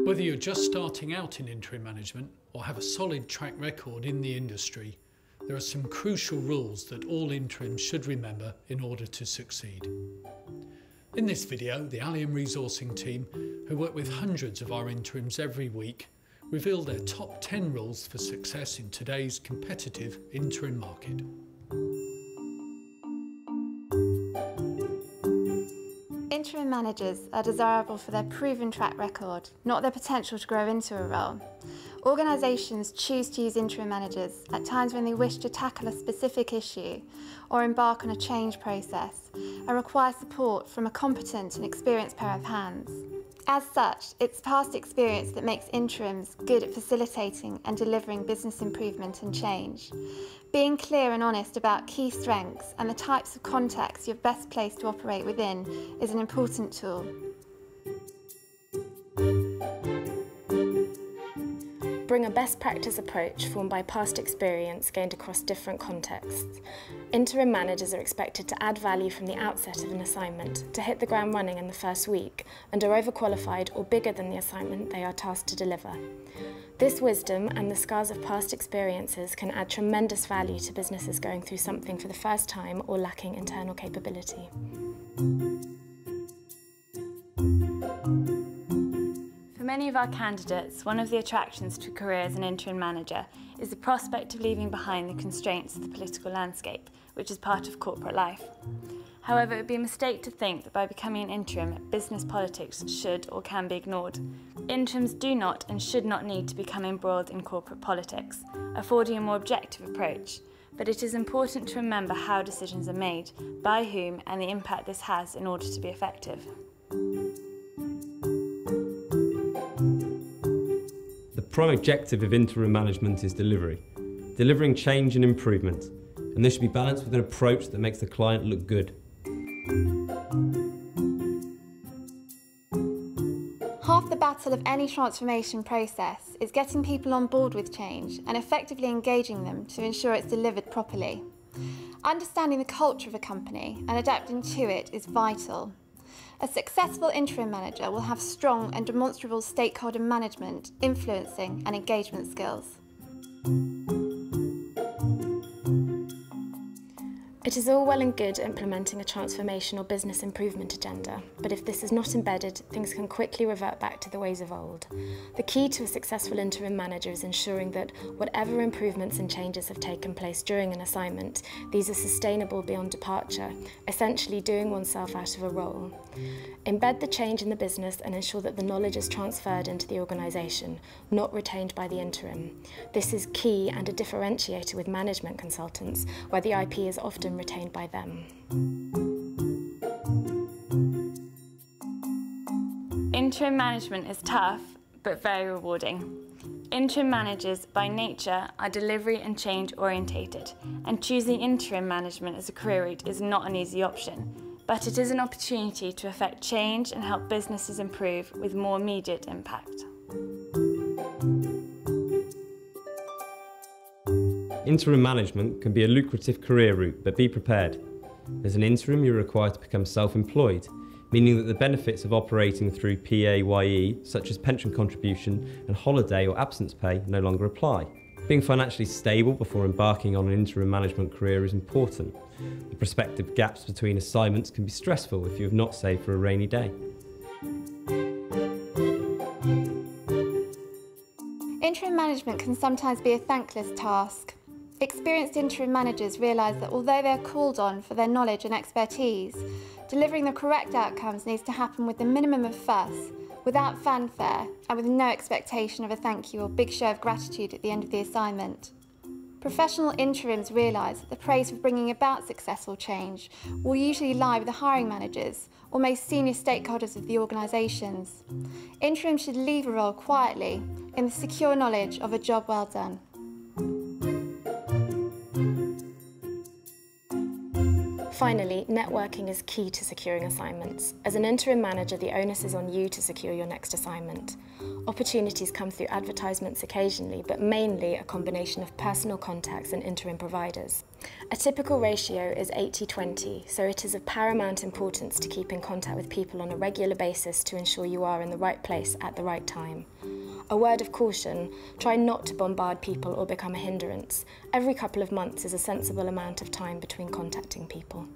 Whether you're just starting out in interim management or have a solid track record in the industry, there are some crucial rules that all interims should remember in order to succeed. In this video, the Alium Resourcing team, who work with hundreds of our interims every week, reveal their top 10 rules for success in today's competitive interim market. Interim managers are desirable for their proven track record, not their potential to grow into a role. Organisations choose to use interim managers at times when they wish to tackle a specific issue or embark on a change process and require support from a competent and experienced pair of hands. As such, it's past experience that makes interims good at facilitating and delivering business improvement and change. Being clear and honest about key strengths and the types of contacts you're best placed to operate within is an important tool. Bring a best practice approach formed by past experience gained across different contexts. Interim managers are expected to add value from the outset of an assignment, to hit the ground running in the first week, and are overqualified or bigger than the assignment they are tasked to deliver. This wisdom and the scars of past experiences can add tremendous value to businesses going through something for the first time or lacking internal capability. For many of our candidates, one of the attractions to a career as an interim manager is the prospect of leaving behind the constraints of the political landscape, which is part of corporate life. However, it would be a mistake to think that by becoming an interim, business politics should or can be ignored. Interims do not and should not need to become embroiled in corporate politics, affording a more objective approach. But it is important to remember how decisions are made, by whom, and the impact this has in order to be effective. The prime objective of interim management is delivery, delivering change and improvement, and this should be balanced with an approach that makes the client look good. Half the battle of any transformation process is getting people on board with change and effectively engaging them to ensure it's delivered properly. Understanding the culture of a company and adapting to it is vital. A successful interim manager will have strong and demonstrable stakeholder management, influencing and engagement skills. It is all well and good implementing a transformation or business improvement agenda, but if this is not embedded, things can quickly revert back to the ways of old. The key to a successful interim manager is ensuring that whatever improvements and changes have taken place during an assignment, these are sustainable beyond departure, essentially doing oneself out of a role. Embed the change in the business and ensure that the knowledge is transferred into the organisation, not retained by the interim. This is key and a differentiator with management consultants, where the IP is often retained by them. Interim management is tough, but very rewarding. Interim managers, by nature, are delivery and change orientated, and choosing interim management as a career route is not an easy option, but it is an opportunity to effect change and help businesses improve with more immediate impact. Interim management can be a lucrative career route, but be prepared. As an interim, you're required to become self-employed, meaning that the benefits of operating through PAYE, such as pension contribution and holiday or absence pay, no longer apply. Being financially stable before embarking on an interim management career is important. The prospective gaps between assignments can be stressful if you have not saved for a rainy day. Interim management can sometimes be a thankless task. Experienced interim managers realise that although they are called on for their knowledge and expertise, delivering the correct outcomes needs to happen with the minimum of fuss, without fanfare, and with no expectation of a thank you or big show of gratitude at the end of the assignment. Professional interims realise that the praise for bringing about successful change will usually lie with the hiring managers or most senior stakeholders of the organisations. Interims should leave a role quietly in the secure knowledge of a job well done. Finally, networking is key to securing assignments. As an interim manager, the onus is on you to secure your next assignment. Opportunities come through advertisements occasionally, but mainly a combination of personal contacts and interim providers. A typical ratio is 80-20, so it is of paramount importance to keep in contact with people on a regular basis to ensure you are in the right place at the right time. A word of caution, try not to bombard people or become a hindrance. Every couple of months is a sensible amount of time between contacting people.